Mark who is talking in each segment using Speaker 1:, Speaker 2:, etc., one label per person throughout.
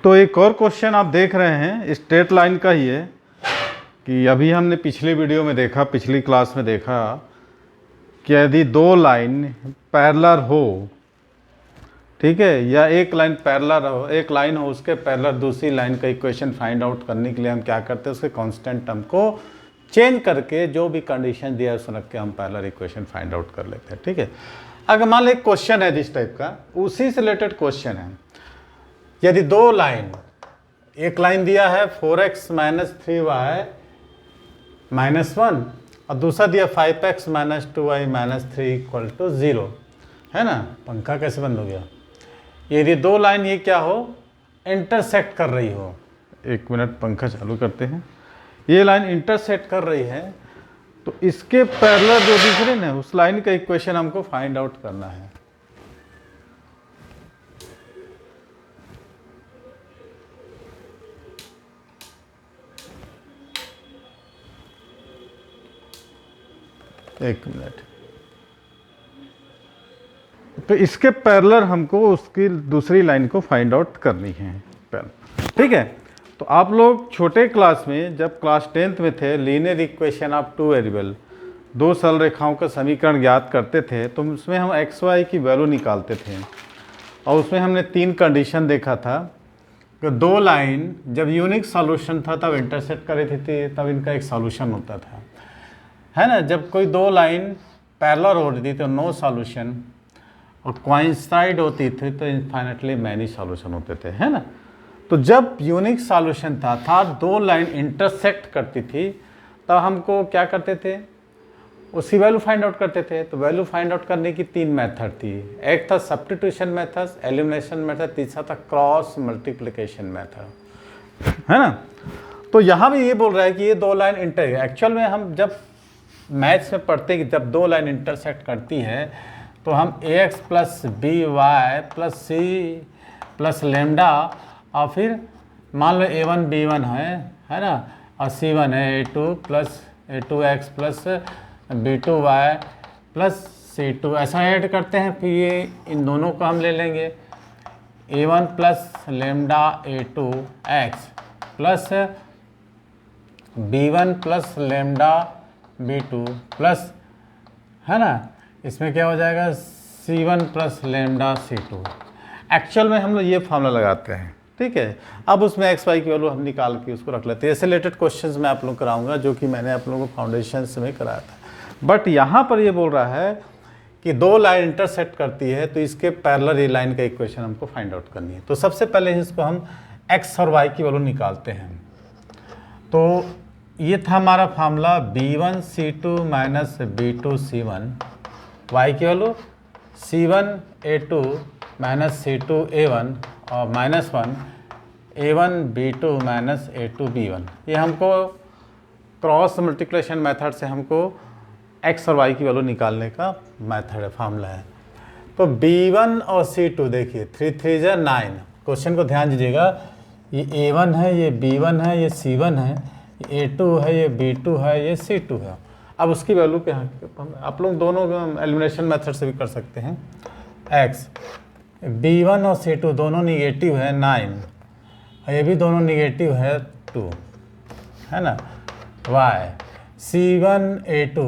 Speaker 1: तो एक और क्वेश्चन आप देख रहे हैं स्ट्रेट लाइन का ही है कि अभी हमने पिछली वीडियो में देखा, पिछली क्लास में देखा कि यदि दो लाइन पैरेलल हो, ठीक है, या एक लाइन पैरेलल हो, एक लाइन हो उसके पैरेलल दूसरी लाइन का इक्वेशन फाइंड आउट करने के लिए हम क्या करते हैं, उसके कांस्टेंट टर्म को चेंज करके जो भी कंडीशन दिया है उस रख के हम पैरेलल इक्वेशन फाइंड आउट कर लेते हैं। ठीक है, अगर मान लो एक क्वेश्चन है जिस टाइप का, उसी से रिलेटेड क्वेश्चन है। यदि दो लाइन, एक लाइन दिया है 4x - 3y -1 और दूसरा दिया 5x - 2y - 3 = 0, है ना। पंखा कैसे बंद हो गया। यदि दो लाइन ये क्या हो, इंटरसेक्ट कर रही हो, एक मिनट पंखा चालू करते हैं, ये लाइन इंटरसेक्ट कर रही है तो इसके पैरेलल जो दिख रहे ना उस लाइन का इक्वेशन हमको फाइंड आउट करना है। एक मिनट, तो इसके पैरेलल हमको उसकी दूसरी लाइन को फाइंड आउट करनी है। ठीक है, तो आप लोग छोटे क्लास में जब क्लास 10th में थे, linear equation of two variable, दो सरल रेखाओं का समीकरण ज्ञात करते थे, तो उसमें हम एक्स वाई की वैल्यू निकालते थे और उसमें हमने तीन कंडीशन देखा था कि दो लाइन जब यूनिक सॉल्यूशन था तब इंटरसेक्ट कर रही थी, तब इनका एक सॉल्यूशन होता था, है ना। जब कोई दो लाइन पैरेलल हो रही थी तो नो सॉल्यूशन, और कोइंसाइड होती थी तो इनफाइनाइटली मैनी सॉल्यूशन होते थे, है ना। तो जब यूनिक सॉल्यूशन था दो लाइन इंटरसेक्ट करती थी, तब हमको क्या करते थे, उसकी वैल्यू फाइंड आउट करते थे। तो वैल्यू फाइंड आउट करने की तीन मेथड थी, एक था सब्स्टिट्यूशन मेथड, एलिमिनेशन मेथड, तीसरा था क्रॉस मल्टीप्लिकेशन मेथड, है ना। तो यहाँ भी ये बोल रहा है कि ये दो लाइन एक्चुअल में हम जब मैथ्स में पढ़ते हैं कि जब दो लाइन इंटरसेक्ट करती है तो हम ax + by + c + लैम्डा और फिर मान लो a1 b1 है ना, और c1 है a2 + a2x + b2y + c2, ऐसा ऐड करते हैं। फिर ये इन दोनों को हम ले लेंगे, a1 + lambda a2x + b1 + lambda b2 plus, है ना, इसमें क्या हो जाएगा c1 + लैम्डा c2। एक्चुअल में हम लोग ये फॉर्मूला लगाते हैं, ठीक है। अब उसमें एक्स वाई की वैल्यू हम निकाल के उसको रख लेते हैं। ऐसे रिलेटेड क्वेश्चंस मैं आप लोग कराऊंगा जो कि मैंने आप लोगों को फाउंडेशन में कराया था। बट यहाँ पर ये बोल रहा है कि दो लाइन इंटरसेक्ट करती है तो इसके पैरेलल ये लाइन का इक्वेशन हमको फाइंड आउट करनी है। तो सबसे पहले इसको हम एक्स और वाई की वैल्यू निकालते हैं। तो ये था हमारा formula b1 c2 - b2 c1, y की value c1 a2 - c2 a1 और -1 a1 b2 - a2 b1। ये हमको क्रॉस मल्टीप्लिकेशन मेथड से हमको x और y की वैल्यू निकालने का मेथड है, फार्मूला है। तो b1 और c2 देखिए 3 3 जा 9। क्वेश्चन को ध्यान दीजिएगा, ये a1 है, ये b1 है, ये c1 है, ये a2 है, ये b2 है, ये c2 है। अब उसकी वैल्यू क्या है, आप लोग दोनों एलिमिनेशन मेथड से भी कर सकते हैं। x b1 और c2 दोनों निगेटिव है 9, और ये भी दोनों निगेटिव है 2, है ना। y c1 a2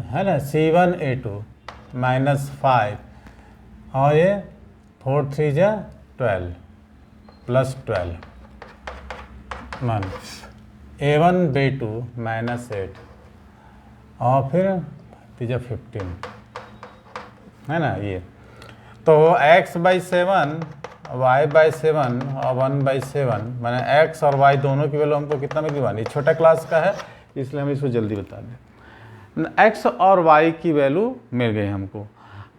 Speaker 1: है ना, c1 a2 -5 और ये 4 3 जा 12 +12 मान a1 b2 -8 और फिर 15, है ना। ये तो x/7 y/7 और 1/7 माने x और y दोनों की वैल्यू हमको कितना में दिलवानी। छोटा क्लास का है इसलिए हम इसको जल्दी बता दें। x और y की वैल्यू मिल गई हमको।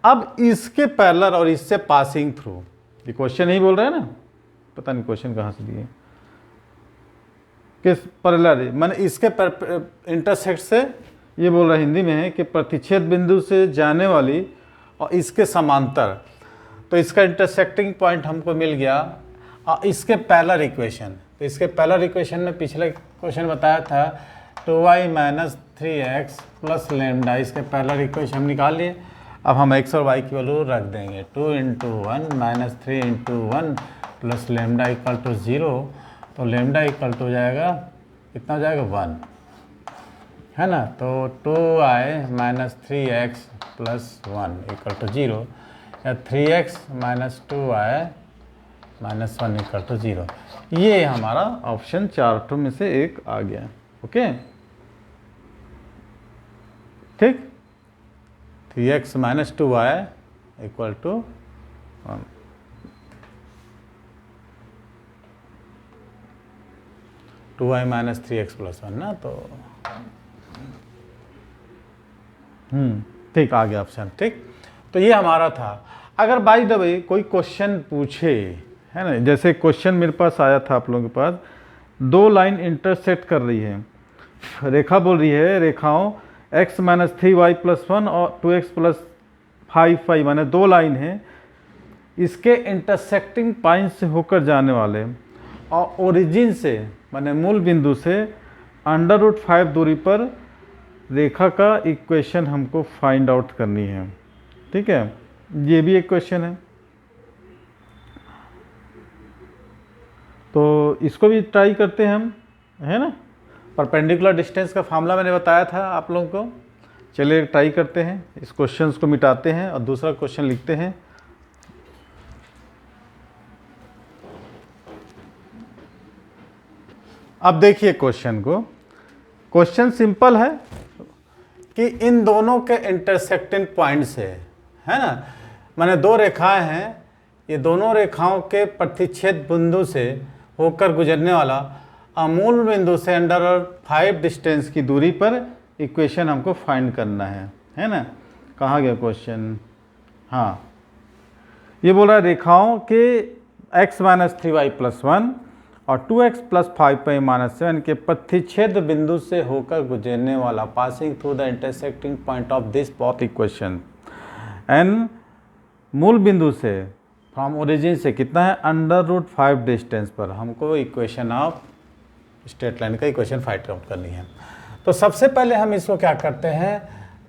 Speaker 1: अब इसके पैरेलल और इससे पासिंग थ्रू, ये क्वेश्चन ही बोल रहे हैं ना, पता नहीं क्वेश्चन कहाँ से दिए, किस पैरेलल माने इसके इंटरसेक्ट से, ये बोल रहा है हिंदी में है कि प्रतिच्छेद बिंदु से जाने वाली और इसके समांतर, तो इसका इंटरसेक्टिंग पॉइंट हमको मिल गया और इसके पैरेलल इक्वेशन। तो इसके पैरेलल इक्वेशन में पिछले क्वेश्चन बताया था 2y - 3x + लैम्डा, इसके पैरेलल इक्वेशन हम निकाल लिए। अब हम x और y की वैल्यू रख देंगे, 2 × 1 -3 × 1 प्लस लेमडा इक्वल टू 0, तो लेमडा इक्वल टू हो जाएगा, कितना हो जाएगा 1, है ना। तो 2i minus 3x plus 1 equal to 0, या 3x minus 2i minus 1 equal to 0। ये हमारा ऑप्शन चारों में से एक आ गया। ओके, ठीक, 3x minus 2y equal to 1। Two y minus 3x plus 1 ना, तो ठीक, आ गया ऑप्शन। ठीक, तो ये हमारा था। अगर बाय द वे कोई क्वेश्चन पूछे, है ना, जैसे क्वेश्चन मेरे पास आया था आप लोगों के पास, 2 लाइन इंटरसेक्ट कर रही है, रेखा बोल रही है रेखाओं x माइनस 3y प्लस 1 और 2x प्लस 5y, माने 2 लाइन है, इसके इंटरसेक्टिंग पॉइंट से होकर जाने वाले और ओरिजिन से माने मूल बिंदु से √5 दूरी पर रेखा का इक्वेशन हमको फाइंड आउट करनी है। ठीक है, ये भी एक क्वेश्चन है, तो इसको भी ट्राई करते हैं हम, है ना। परपेंडिकुलर डिस्टेंस का फार्मूला मैंने बताया था आप लोगों को। चलिए ट्राई करते हैं, इस क्वेश्चन को मिटाते हैं और दूसरा क्वेश्चन लिखते हैं। अब देखिए क्वेश्चन को, क्वेश्चन सिंपल है कि इन दोनों के इंटरसेक्टिंग पॉइंट से, है ना, माने 2 रेखाएं हैं, ये दोनों रेखाओं के प्रतिच्छेद बिंदु से होकर गुजरने वाला मूल बिंदु से √5 डिस्टेंस की दूरी पर इक्वेशन हमको फाइंड करना है ना। कहाँ गया क्वेश्चन, हाँ, ये बोल रहा है रेखाओं के x माइनस 3y प्लस 1 और 2x प्लस 5y माइनस 7 के प्रतिच्छेद बिंदु से होकर गुजरने वाला, passing through the intersecting point of this both equation, एन मूल बिंदु से फ्रॉम ओरिजिन से कितना है √5 डिस्टेंस पर हमको इक्वेशन ऑफ स्ट्रेट लाइन का इक्वेशन फाइंड आउट करनी है। तो सबसे पहले हम इसको क्या करते हैं,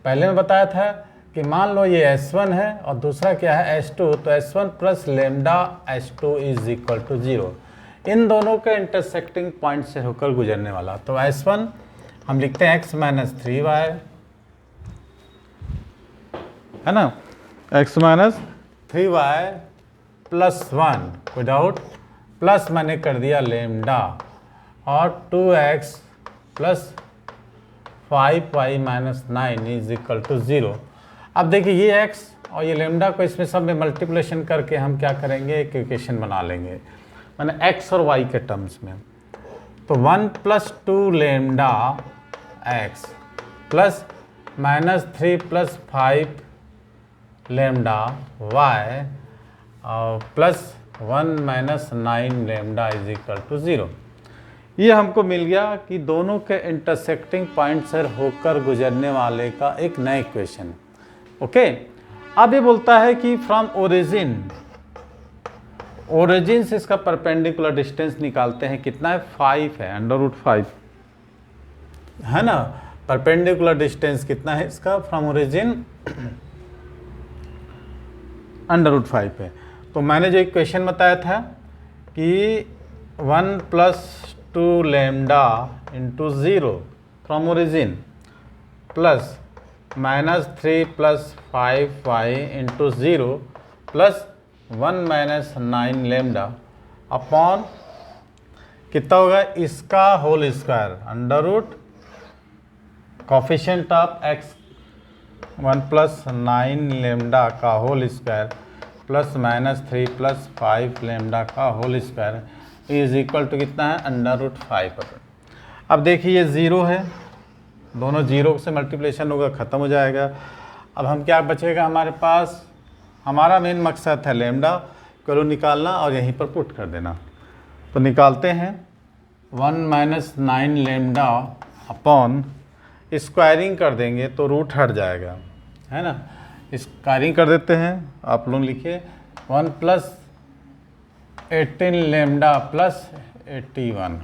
Speaker 1: पहले मैं बताया था कि मान लो ये S1 है और दूसरा क्या है S2, तो S1 plus lambda S2 is equal to 0, इन दोनों के इंटरसेक्टिंग पॉइंट से होकर गुजरने वाला। तो S1 हम लिखते हैं x माइनस 3y, है ना, x minus 3y plus 1 without plus मैंने कर दिया लेमडा, और 2x plus 5y minus 9 is equal to 0। अब देखिए ये x और ये लेमडा को इसमें सब में मल्टीप्लिकेशन करके हम क्या करेंगे, एक इक्वेशन बना लेंगे, माने x और y के टर्म्स में। तो 1 plus 2 lambda x plus minus 3 plus 5 lambda y और plus 1 minus 9 lambda is equal to 0। ये हमको मिल गया कि दोनों के इंटरसेक्टिंग पॉइंट से होकर गुजरने वाले का एक नया इक्वेशन। ओके, अब ये बोलता है कि फ्रॉम ओरिजिन से इसका परपेंडिकुलर डिस्टेंस निकालते हैं, कितना है 5 है, √5, है ना। परपेंडिकुलर डिस्टेंस कितना है इसका फ्रॉम ओरिजिन, √5 है। तो मैंने जो इक्वेशन बताया था कि 1 plus 2 lambda into 0 from origin plus minus 3 plus 5y into 0 plus 1 minus 9 lambda upon कितना होगा, इसका whole square, under root coefficient of x 1 plus 9 lambda का whole square plus minus 3 plus 5 lambda का whole square is equal to कितना है, √5। अब देखिए ये 0 है, दोनों 0 से मल्टीप्लिकेशन होगा, ख़त्म हो जाएगा। अब हम क्या बचेगा हमारे पास, हमारा मेन मकसद है लेमडा को निकालना और यहीं पर पुट कर देना। तो निकालते हैं 1 माइनस 9 लेमडा अपॉन स्क्वायरिंग कर देंगे तो रूट हट जाएगा, है ना। स्क्वायरिंग कर देते हैं, आप लोग लिखिए 1 plus 18 lambda plus 81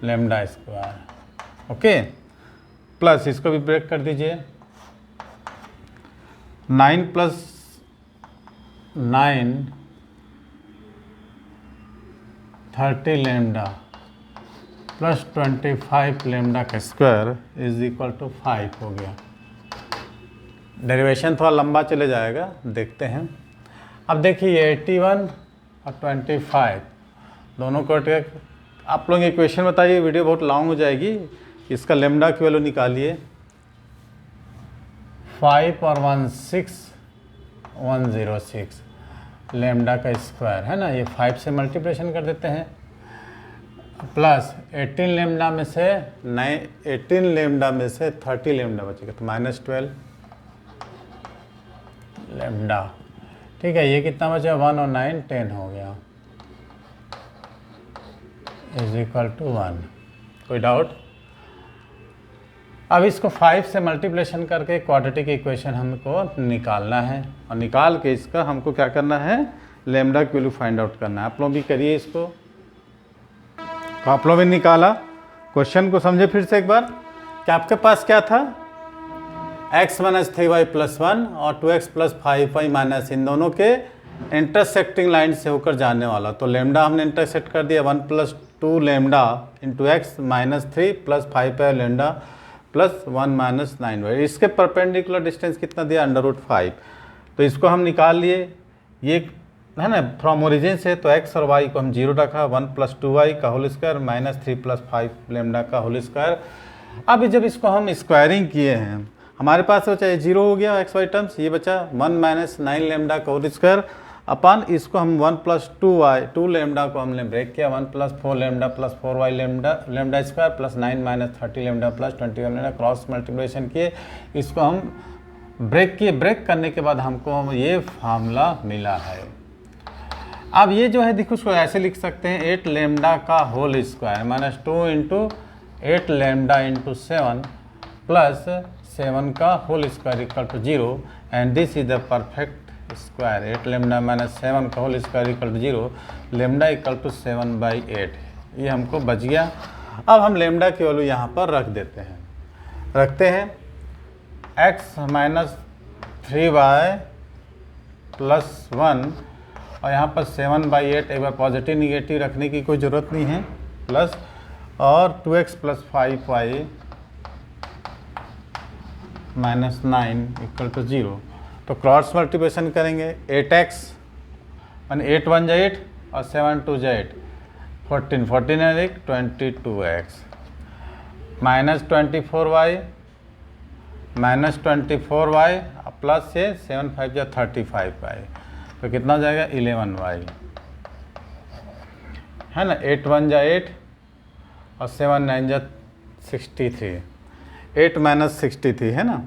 Speaker 1: lambda square, okay, plus इसको भी ब्रेक कर दीजिए, 9 प्लस 9 30 लेमडा प्लस 25 लेमडा का स्क्वायर इज इक्वल टू 5 हो गया। डेरिवेशन थोड़ा लंबा चले जाएगा, देखते हैं। अब देखिए 81 और 25 दोनों को आप लोग इक्वेशन बताइए, वीडियो बहुत लॉन्ग हो जाएगी। इसका लेमडा की वैल्यू निकालिए। 5 और 1 6 106 लेमडा का स्क्वायर है ना, ये 5 से मल्टीप्लिकेशन कर देते हैं। प्लस 18 लेमडा में से 18 लेमडा में से 30 लेमडा बचेगा तो -12 लेमडा। ठीक है, ये कितना बचा? 1 और 9 10 हो गया इज इक्वल टू 1। कोई डाउट? अब इसको 5 से मल्टीप्लिकेशन करके क्वाड्रेटिक इक्वेशन हमको निकालना है, और निकाल के इसका हमको क्या करना है? लेमडा की वैल्यू फाइंड आउट करना है। आप लोग भी करिए इसको। तो आप लोग भी निकाला, क्वेश्चन को समझे फिर से एक बार कि आपके पास क्या था? x माइनस 3y प्लस 1 और 2x प्लस 5y माइनस, इन दोनों के इंटरसेक्टिंग लाइन से होकर जाने वाला। तो लेमडा हमने इंटरसेक्ट कर दिया 1 plus 2 lambda into x minus 3 plus 5 lambda plus 1 minus 9y। इसके परपेंडिकुलर डिस्टेंस कितना दिया? √5। तो इसको हम निकाल लिए, ये है ना फ्रॉम ओरिजिन से। तो x और y को हम 0 रखा, 1 प्लस 2y का whole square minus 3 plus 5 lambda का होल स्क्वायर। अब जब इसको हम स्क्वायरिंग किए हैं, हमारे पास बचा ये 0 हो गया एक्स वाई टर्म्स, ये बचा 1 माइनस 9 लेमडा का होल स्क्वायर अपन इसको हम 1 प्लस 2 लेमडा को हमने ब्रेक किया, 1 plus 4 lambda plus 4y lambda square plus 9 minus 30 lambda plus 21 lambda, cross multiplication किए, इसको हम ब्रेक किए। ब्रेक करने के बाद हमको ये फार्मूला मिला है। अब ये जो है देखो, उसको ऐसे लिख सकते हैं 8 लेमडा का whole square minus 2 into 8 lambda into 7 plus 7 का whole square equal to 0, and this is the perfect square. 8 lambda minus 7 का whole square equal to 0, lambda equal to 7/8। ये हमको बच गया। अब हम लेमडा की वैल्यू यहाँ पर रख देते हैं, रखते हैं x माइनस 3y प्लस 1 और यहाँ पर 7/8, एक बार पॉजिटिव निगेटिव रखने की कोई ज़रूरत नहीं है, प्लस और 2x plus 5y minus 9 equal to 0। तो क्रॉस मल्टीप्लिकेशन करेंगे 8x मान 8 1 जा 8 और 7 2 जा 8, 14 14 है 1 22x माइनस 24y प्लस से 7 5 जा 35y, तो कितना हो जाएगा 11y है ना। 8 1 जा 8 और 7 9 जा 63, 8 माइनस 63 है ना,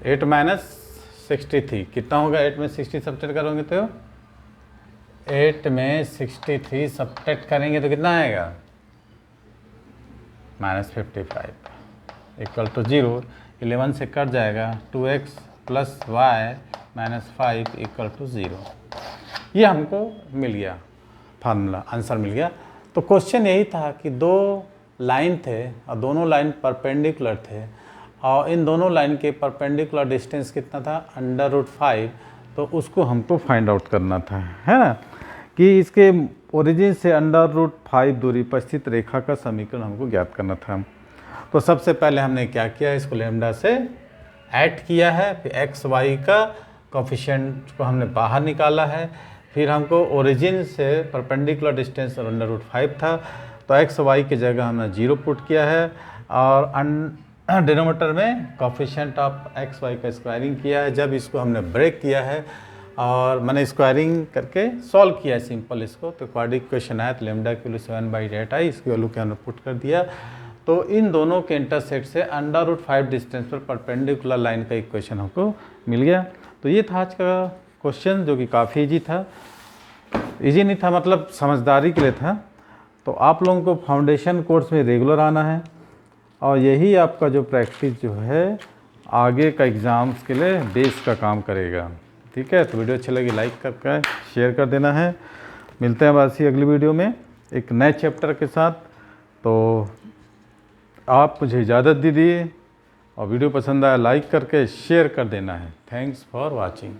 Speaker 1: 8 माइनस 63 कितना होगा? 8 में 60 सब्ट्रैक्ट करोगे तो 8 में 63 सब्ट्रैक्ट करेंगे तो कितना आएगा? -55 इक्वल टू 0। 11 से कट जाएगा, 2x plus y minus 5 equal to 0। ये हमको मिल गया फार्मूला, आंसर मिल गया। तो क्वेश्चन यही था कि दो लाइन थे और दोनों लाइन परपेंडिकुलर थे, और इन दोनों लाइन के परपेंडिकुलर डिस्टेंस कितना था? √5। तो उसको हमको फाइंड आउट करना था, है ना, कि इसके ओरिजिन से √5 दूरी पर स्थित रेखा का समीकरण हमको ज्ञात करना था। तो सबसे पहले हमने क्या किया? इसको लेमडा से ऐड किया है, फिर एक्स वाई का कोफिशिएंट को हमने बाहर निकाला है, फिर हमको ओरिजिन से परपेंडिकुलर डिस्टेंस √5 था, तो एक्स वाई की जगह हमने 0 पुट किया है, और डिनोमीटर में कोफिशिएंट ऑफ एक्स वाई का स्क्वायरिंग किया है। जब इसको हमने ब्रेक किया है और मैंने स्क्वायरिंग करके सॉल्व किया है सिंपल इसको, तो क्वाड्रेटिक इक्वेशन आया, तो लेमडा की वैल्यू 7/8 आई, इसकी वैल्यू के हमने पुट कर दिया। तो इन दोनों के इंटरसेक्ट से √5 डिस्टेंस पर परपेंडिकुलर लाइन का इक्वेशन हमको मिल गया। तो ये था आज का क्वेश्चन, जो कि काफ़ी ईजी था। ईजी नहीं था मतलब समझदारी के लिए था। तो आप लोगों को फाउंडेशन कोर्स में रेगुलर आना है, और यही आपका जो प्रैक्टिस जो है आगे का एग्ज़ाम्स के लिए बेस का काम करेगा। ठीक है, तो वीडियो अच्छी लगी लाइक करके शेयर कर देना है। मिलते हैं बस अगली वीडियो में एक नए चैप्टर के साथ। तो आप मुझे इजाज़त दीजिए, और वीडियो पसंद आया लाइक करके शेयर कर देना है। Thanks for watching.